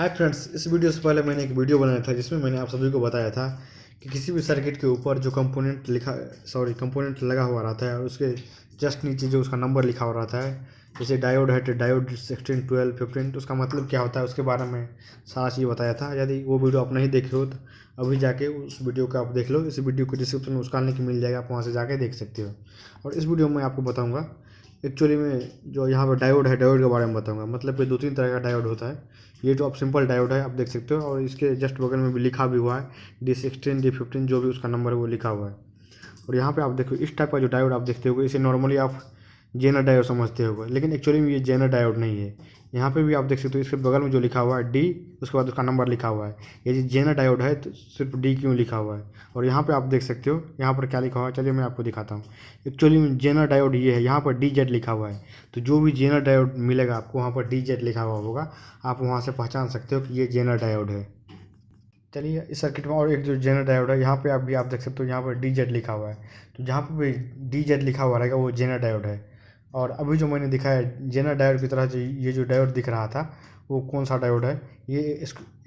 Hi friends, इस video से पहले मैंने एक वीडियो बनाया था जिसमें मैंने आप सभी को बताया था कि किसी भी सर्किट के ऊपर जो कंपोनेंट लगा हुआ रहता है और उसके जस्ट नीचे जो उसका नंबर लिखा हुआ रहता है, जैसे डायोड है तो डायोड 16, 12, 15, तो उसका मतलब क्या होता है उसके बारे में सारा चीज़ बताया था। यदि वो वीडियो आप नहीं देखे हो तो अभी जाके उस वीडियो को आप देख लो। इस वीडियो को डिस्क्रिप्शन में उसका लिंक मिल जाएगा, आप वहाँ से जाके देख सकते हो। और इस वीडियो में मैं आपको बताऊँगा एक्चुअली में जो यहाँ पर डायोड है, डायोड के बारे में बताऊँगा। मतलब कि 2-3 तरह का डायोड होता है। ये जो आप सिंपल डायोड है आप देख सकते हो, और इसके जस्ट बगल में भी लिखा भी हुआ है D16, D15, जो भी उसका नंबर है वो लिखा हुआ है। और यहाँ पे आप देखो इस टाइप का जो डायोड आप देखते होगे, इसे नॉर्मली आप जेनर डायोड समझते होगे, लेकिन एक्चुअली में ये जेनर डायोड नहीं है। यहाँ पे भी आप देख सकते हो इसके बगल में जो लिखा हुआ है डी, उसके बाद उसका नंबर लिखा हुआ है। ये जो जेनर डायोड है तो सिर्फ डी क्यों लिखा हुआ है। और यहाँ पे आप देख सकते हो यहाँ पर क्या लिखा हुआ है, चलिए मैं आपको दिखाता हूँ। एक्चुअली में जेनर डायोड ये है, यहाँ पर डी जेड लिखा हुआ है। तो जो भी जेनर डायोड मिलेगा आपको वहाँ पर डी जेड लिखा हुआ होगा, आप वहाँ से पहचान सकते हो कि ये जेनर डायोड है। चलिए इस सर्किट में और एक जो जेनर डायोड है, यहाँ पे आप देख सकते हो यहाँ पर डी जेड लिखा हुआ है। तो जहाँ पे भी डी जेड लिखा हुआ रहेगा वो जेनर डायोड है। और अभी जो मैंने दिखाया जेनर डायोड की तरह, जो ये जो डायोड दिख रहा था वो कौन सा डायोड है, ये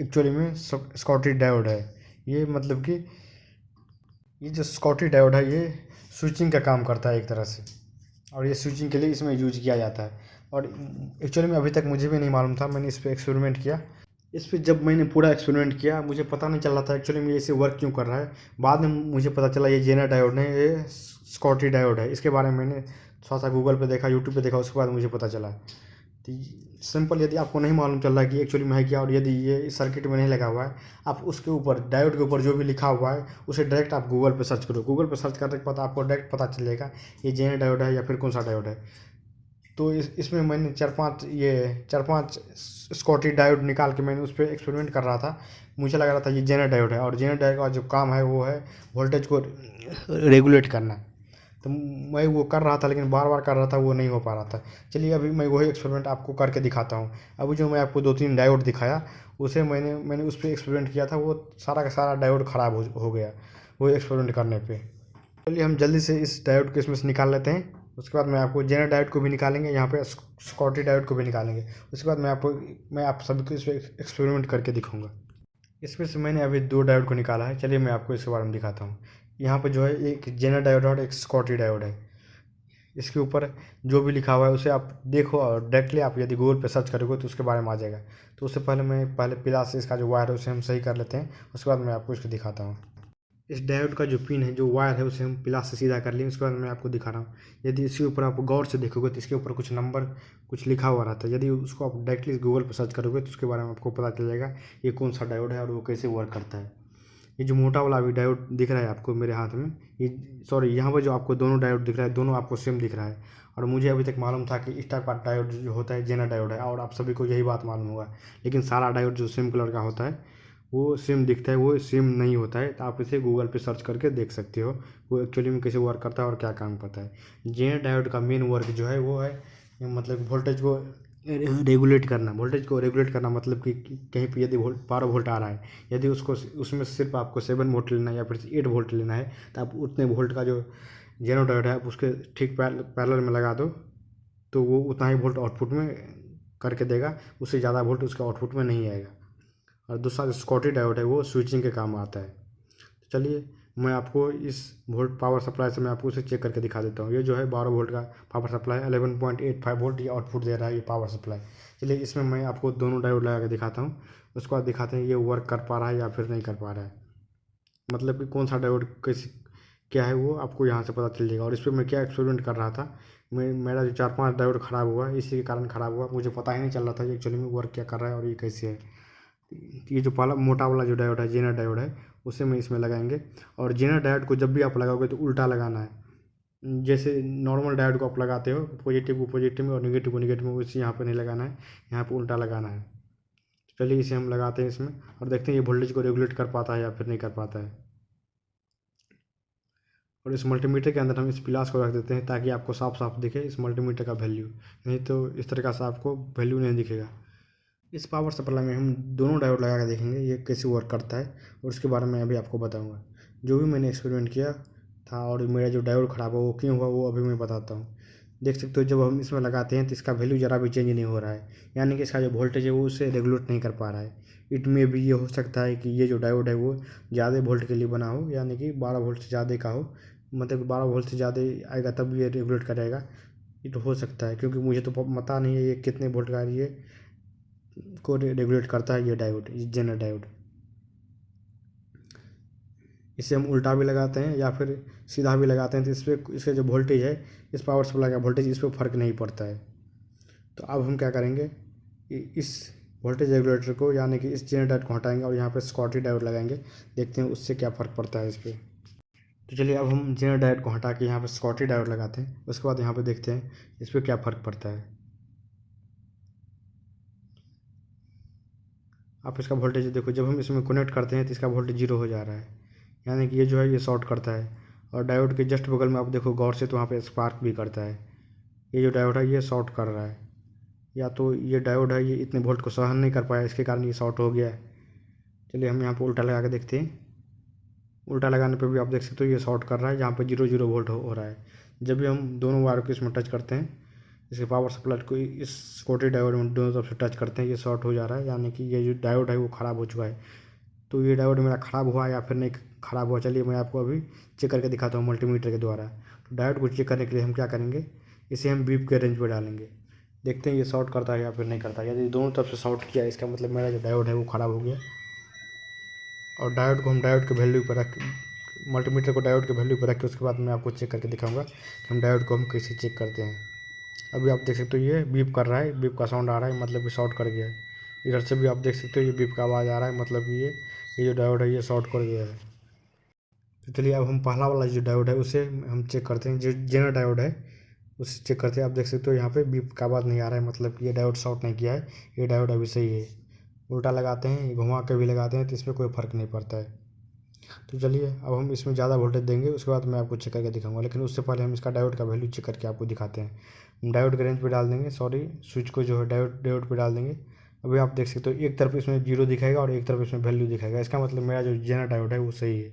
एक्चुअली में स्कॉटरी डायोड है। ये मतलब कि ये जो स्कॉटरी डायोड है ये स्विचिंग का काम करता है एक तरह से, और ये स्विचिंग के लिए इसमें यूज किया जाता है। और एक्चुअली में अभी तक मुझे भी नहीं मालूम था, मैंने इस पर एक्सपेरिमेंट किया। इस पे जब मैंने पूरा एक्सपेरिमेंट किया मुझे पता नहीं चल रहा था एक्चुअली में ये इसे वर्क क्यों कर रहा है। बाद में मुझे पता चला ये जेनर डायोड नहीं, ये स्कॉटरी डायोड है। इसके बारे में मैंने थोड़ा सा गूगल पे देखा, यूट्यूब पे देखा, उसके बाद मुझे पता चला। तो सिंपल, यदि आपको नहीं मालूम चल रहा है कि एक्चुअली में है क्या, और यदि ये इस सर्किट में नहीं लगा हुआ है, आप उसके ऊपर डायोड के ऊपर जो भी लिखा हुआ है उसे डायरेक्ट आप गूगल पे सर्च करो। गूगल पे सर्च करने के बाद आपको डायरेक्ट पता चल जाएगा ये जेनर डायोड है या फिर कौन सा डायोड है। तो इसमें मैंने चार पांच स्कॉटरी डायोड निकाल के मैंने उस पर एक्सपेरिमेंट कर रहा था। मुझे लग रहा था ये जेनर डायोड है, और जेनर डायोड का जो काम है वो है वोल्टेज को रेगुलेट करना। तो मैं वो कर रहा था, लेकिन बार बार कर रहा था, वो नहीं हो पा रहा था। चलिए अभी मैं वही एक्सपेरिमेंट आपको करके दिखाता हूँ। अभी जो मैं आपको 2-3 डायोड दिखाया उसे मैंने उस पर एक्सपेरिमेंट किया था, वो सारा का सारा डायोड ख़राब हो गया वो एक्सपेरिमेंट करने पे। चलिए हम जल्दी से इस डायोड को इसमें से निकाल लेते हैं। उसके बाद मैं आपको जेनर डायोड को भी निकालेंगे, यहाँ पे स्कॉटरी डायोड को भी निकालेंगे। उसके बाद मैं आप सभी को इस पर एक्सपेरिमेंट करके दिखाऊंगा। इसमें से मैंने अभी 2 डायोड को निकाला है, चलिए मैं आपको इसके बारे में दिखाता हूँ। यहाँ पर जो है एक जेनर डायोड है और एक स्कॉटरी डायोड है। इसके ऊपर जो भी लिखा हुआ है उसे आप देखो, और डायरेक्टली आप यदि गूगल पे सर्च करोगे तो उसके बारे में आ जाएगा। तो उससे पहले मैं प्लास से इसका जो वायर है उसे हम सही कर लेते हैं, उसके बाद मैं आपको इसको दिखाता हूँ। इस डायोड का जो पिन है, जो वायर है, उसे हम प्लास से सीधा कर लिए। उसके बाद मैं आपको दिखा रहा हूँ। यदि इसके ऊपर आप गौर से देखोगे तो इसके ऊपर कुछ नंबर कुछ लिखा हुआ रहता है। यदि उसको आप डायरेक्टली गूगल पर सर्च करोगे तो उसके बारे में आपको पता चल जाएगा ये कौन सा डायोड है और वो कैसे वर्क करता है। ये जो मोटा वाला अभी डायोड दिख रहा है आपको मेरे हाथ में, ये सॉरी यहाँ पर जो आपको दोनों डायोड दिख रहा है, दोनों आपको सेम दिख रहा है। और मुझे अभी तक मालूम था कि इस टाइप का डायोड जो होता है जेनर डायोड है, और आप सभी को यही बात मालूम होगा। लेकिन सारा डायोड जो सेम कलर का होता है वो सेम दिखता है, वो सेम नहीं होता है। तो आप इसे गूगल पे सर्च करके देख सकते हो वो एक्चुअली में कैसे वर्क करता है और क्या काम करता है। जेनर डायोड का मेन वर्क जो है वो है मतलब वोल्टेज को रेगुलेट करना। मतलब कि कहीं पे यदि 12 वोल्ट आ रहा है, यदि उसको उसमें सिर्फ आपको 7 वोल्ट लेना है या फिर 8 वोल्ट लेना है, तो आप उतने वोल्ट का जो जेनर डायोड है आप उसके ठीक पैरेलल में लगा दो, तो वो उतना ही वोल्ट आउटपुट में करके देगा। उससे ज़्यादा वोल्ट उसके आउटपुट में नहीं आएगा। और दूसरा जो स्कॉटरी डायोड है वो स्विचिंग के काम आता है। तो चलिए मैं आपको इस वोल्ट पावर सप्लाई से मैं आपको उसे चेक करके दिखा देता हूँ। ये जो है 12 वोल्ट का पावर सप्लाई, 11.85 वोल्ट ये आउटपुट दे रहा है ये पावर सप्लाई। चलिए इसमें मैं आपको दोनों डायोड लगा के दिखाता हूँ, उसके बाद दिखाते हैं ये वर्क कर पा रहा है या फिर नहीं कर पा रहा है। मतलब कि कौन सा डायोड कैसे क्या है वो आपको यहाँ से पता चल जाएगा। और इस पर मैं क्या एक्सपेरिमेंट कर रहा था, मेरा जो 4-5 डायोड ख़राब हुआ इसी के कारण ख़राब हुआ। मुझे पता ही नहीं चल रहा था कि एक्चुअली में वर्क क्या कर रहा है और ये कैसे है। ये जो पहला मोटा वाला जो डायोड है जेनर डायोड है, उसे मैं इसमें लगाएंगे। और जेनर डायोड को जब भी आप लगाओगे तो उल्टा लगाना है। जैसे नॉर्मल डायोड को आप लगाते हो पॉजिटिव को पॉजिटिव में और नेगेटिव को नेगेटिव में, उसे यहाँ पे नहीं लगाना है, यहाँ पे उल्टा लगाना है। चलिए इसे हम लगाते हैं इसमें और देखते हैं ये वोल्टेज को रेगुलेट कर पाता है या फिर नहीं कर पाता है। और इस मल्टीमीटर के अंदर हम इस प्लास को रख देते हैं ताकि आपको साफ साफ दिखे इस मल्टीमीटर का वैल्यू, नहीं तो इस तरह से आपको वैल्यू नहीं दिखेगा। इस पावर सप्लाई में हम दोनों डायोड लगा कर देखेंगे ये कैसे वर्क करता है, और उसके बारे में अभी आपको बताऊंगा। जो भी मैंने एक्सपेरिमेंट किया था और मेरा जो डायोड ख़राब हुआ वो क्यों हुआ वो अभी मैं बताता हूँ। देख सकते हो जब हम इसमें लगाते हैं तो इसका वैल्यू ज़रा भी चेंज नहीं हो रहा है, यानी कि इसका जो वोल्टेज है वो उसे रेगुलेट नहीं कर पा रहा है। इट में भी ये हो सकता है कि ये जो डायोड है वो ज़्यादा वोल्ट के लिए बना हो, यानी कि 12 वोल्ट से ज़्यादा का हो, मतलब 12 वोल्ट से ज़्यादा आएगा तब ये रेगुलेट करेगा। ये तो हो सकता है, क्योंकि मुझे तो पता नहीं है ये कितने वोल्ट का ये को रेगुलेट करता है ये डायोड, जेनर डायोड। इसे हम उल्टा भी लगाते हैं या फिर सीधा भी लगाते हैं तो इस पर इसका जो वोल्टेज है, इस पावर सप्लाई का वोल्टेज इस पर फ़र्क नहीं पड़ता है। तो अब हम क्या करेंगे, इस वोल्टेज रेगुलेटर को यानी कि इस जेनर डायोड को हटाएंगे और यहाँ पे स्कॉटी डायोड लगाएंगे, देखते हैं उससे क्या फ़र्क पड़ता है इस पर। तो चलिए अब हम जेनर डायोड को हटा के यहाँ पे स्कॉटी डायोड लगाते हैं, उसके बाद यहाँ पे देखते हैं इस पर क्या फ़र्क पड़ता है। आप इसका वोल्टेज देखो, जब हम इसमें कनेक्ट करते हैं तो इसका वोल्टेज 0 हो जा रहा है, यानी कि ये जो है ये शॉर्ट करता है। और डायोड के जस्ट बगल में आप देखो गौर से तो वहाँ पे स्पार्क भी करता है। ये जो डायोड है ये शॉर्ट कर रहा है, या तो ये डायोड है ये इतने वोल्ट को सहन नहीं कर पाया, इसके कारण ये शॉर्ट हो गया है। चलिए हम यहाँ पे उल्टा लगा के देखते हैं। उल्टा लगाने पे भी आप देख सकते हो ये शॉर्ट कर रहा है, यहाँ पे 0 वोल्ट हो रहा है। जब भी हम दोनों वायर को इसमें टच करते हैं, इसके पावर सप्लाई को इस स्कॉटी डायोड में दोनों तरफ से टच करते हैं, ये शॉर्ट हो जा रहा है, यानी कि ये जो डायोड है वो ख़राब हो चुका है। तो ये डायोड मेरा ख़राब हुआ या फिर नहीं ख़राब हुआ, चलिए मैं आपको अभी चेक करके दिखाता हूँ मल्टीमीटर के द्वारा। तो डायोड को चेक करने के लिए हम क्या करेंगे, इसे हम बीप के रेंज पर डालेंगे, देखते हैं ये शॉर्ट करता है या फिर नहीं करता। यदि दोनों तरफ से शॉर्ट किया इसका मतलब मेरा जो डायोड है वो ख़राब हो गया। और डायोड को हम डायोड के वैल्यू पर रख, मल्टीमीटर को डायोड के वैल्यू पर रख के उसके बाद मैं आपको चेक करके दिखाऊंगा कि हम डायोड को हम कैसे चेक करते हैं। अभी आप देख सकते हो ये बीप कर रहा है, बीप का साउंड आ रहा है, मतलब कि शॉर्ट कर गया है। इधर से भी आप देख सकते हो ये बीप का आवाज़ आ रहा है, मतलब कि ये जो डायोड है ये शॉर्ट कर गया है। तो चलिए अब हम पहला वाला जो डायोड है उसे हम चेक करते हैं, जो जेनर डायोड है उसे चेक करते हैं। आप देख सकते हो यहाँ पे बीप का आवाज़ नहीं आ रहा है, मतलब कि ये डायोड शॉर्ट नहीं किया है, ये डायोड अभी सही है। उल्टा लगाते हैं, घुमा के भी लगाते हैं तो इसमें कोई फ़र्क नहीं पड़ता है। तो चलिए अब हम इसमें ज़्यादा वोल्टेज देंगे, उसके बाद मैं आपको चेक करके दिखाऊंगा, लेकिन उससे पहले हम इसका डायोड का वैल्यू चेक करके आपको दिखाते हैं। हम डायोड के रेंज पे डाल देंगे, सॉरी स्विच को जो है डायोड पे डाल देंगे। अभी आप देख सकते हो एक तरफ इसमें 0 दिखाएगा और एक तरफ इसमें वैल्यू दिखाएगा, इसका मतलब मेरा जो जेनर डायोड है वो सही है।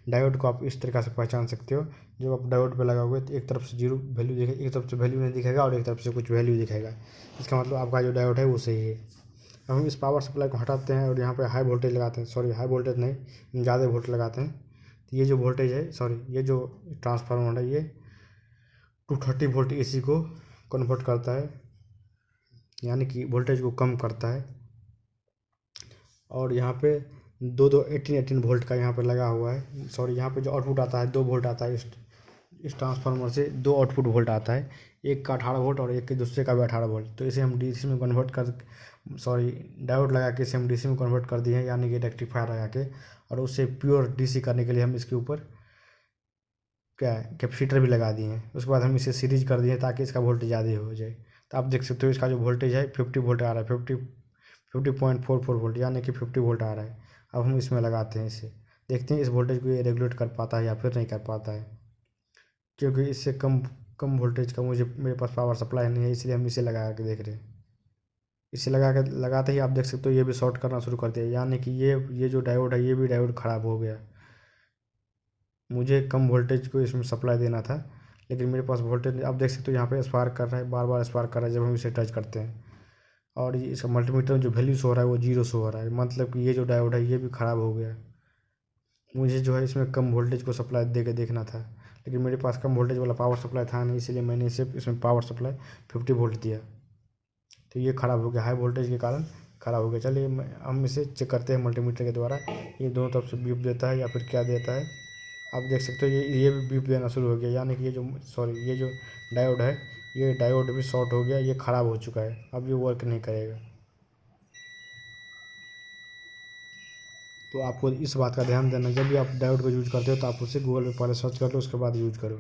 डायोड को आप इस तरीक़ा से पहचान सकते हो, जब आप डायोड पर लगाओगे तो एक तरफ से 0 वैल्यू दिखेगा, एक तरफ से वैल्यू नहीं दिखाएगा और एक तरफ से कुछ वैल्यू दिखाएगा, इसका मतलब आपका जो डायोड है वो सही है। अब हम इस पावर सप्लाई को हटाते हैं और यहाँ पे हाई वोल्टेज लगाते हैं, सॉरी हाई वोल्टेज नहीं, हम ज़्यादा वोल्ट लगाते हैं। तो ये जो वोल्टेज है, सॉरी ये जो ट्रांसफार्मर है ये 230 वोल्ट एसी को कन्वर्ट करता है, यानी कि वोल्टेज को कम करता है। और यहाँ पे दो 18 वोल्ट का यहाँ पे लगा हुआ है, सॉरी यहाँ पे जो आउटपुट आता है 2 वोल्ट आता है, इस ट्रांसफार्मर से 2 आउटपुट वोल्ट आता है, एक का 18 वोल्ट और एक के दूसरे का भी 18 वोल्ट। तो इसे हम डीसी में कन्वर्ट कर, सॉरी डायोड लगा के इसे हम डीसी में कन्वर्ट कर दिए हैं, यानी कि रेक्टिफायर लगा के। और उससे प्योर डीसी करने के लिए हम इसके ऊपर क्या है कैपेसिटर भी लगा दिए हैं। उसके बाद हम इसे सीरीज कर दिए ताकि इसका वोल्टेज ज़्यादा हो जाए। तो आप देख सकते हो इसका जो वोल्टेज है 50 वोल्ट आ रहा है, 50.44 वोल्ट, यानी कि 50 वोल्ट आ रहा है। अब हम इसमें लगाते हैं इसे, देखते हैं इस वोल्टेज को ये रेगुलेट कर पाता है या फिर नहीं कर पाता है, क्योंकि इससे कम कम वोल्टेज का मेरे पास पावर सप्लाई नहीं है, इसलिए हम इसे लगा के देख रहे हैं। इसे लगाते ही आप देख सकते हो ये भी शॉर्ट करना शुरू कर दिया, यानी कि ये जो डायोड है ये भी डायोड ख़राब हो गया। मुझे कम वोल्टेज को इसमें सप्लाई देना था, लेकिन मेरे पास वोल्टेज आप देख सकते हो यहाँ पे स्पार्क कर रहा है, बार बार स्पार्क कर रहा है जब हम इसे टच करते हैं। और ये इसका मल्टीमीटर में जो वैल्यू शो हो रहा है वो 0 शो हो रहा है, मतलब कि ये जो डायोड है ये भी ख़राब हो गया। मुझे जो है इसमें कम वोल्टेज को सप्लाई दे के देखना था, लेकिन मेरे पास कम वोल्टेज वाला पावर सप्लाई था नहीं, इसलिए मैंने इसे इसमें पावर सप्लाई 50 वोल्ट दिया। तो ये ख़राब हो गया, हाई वोल्टेज के कारण ख़राब हो गया। चलिए हम इसे चेक करते हैं मल्टीमीटर के द्वारा, ये दोनों तरफ से बीप देता है या फिर क्या देता है। आप देख सकते हो ये भी बीप देना शुरू हो गया, यानी कि ये जो डायोड है ये डायोड भी शॉर्ट हो गया, ये ख़राब हो चुका है, अब ये वर्क नहीं करेगा। तो आपको इस बात का ध्यान देना, जब भी आप डायोड को यूज़ करते हो तो आप उसे गूगल पे पहले सर्च कर लो, उसके बाद यूज़ करो।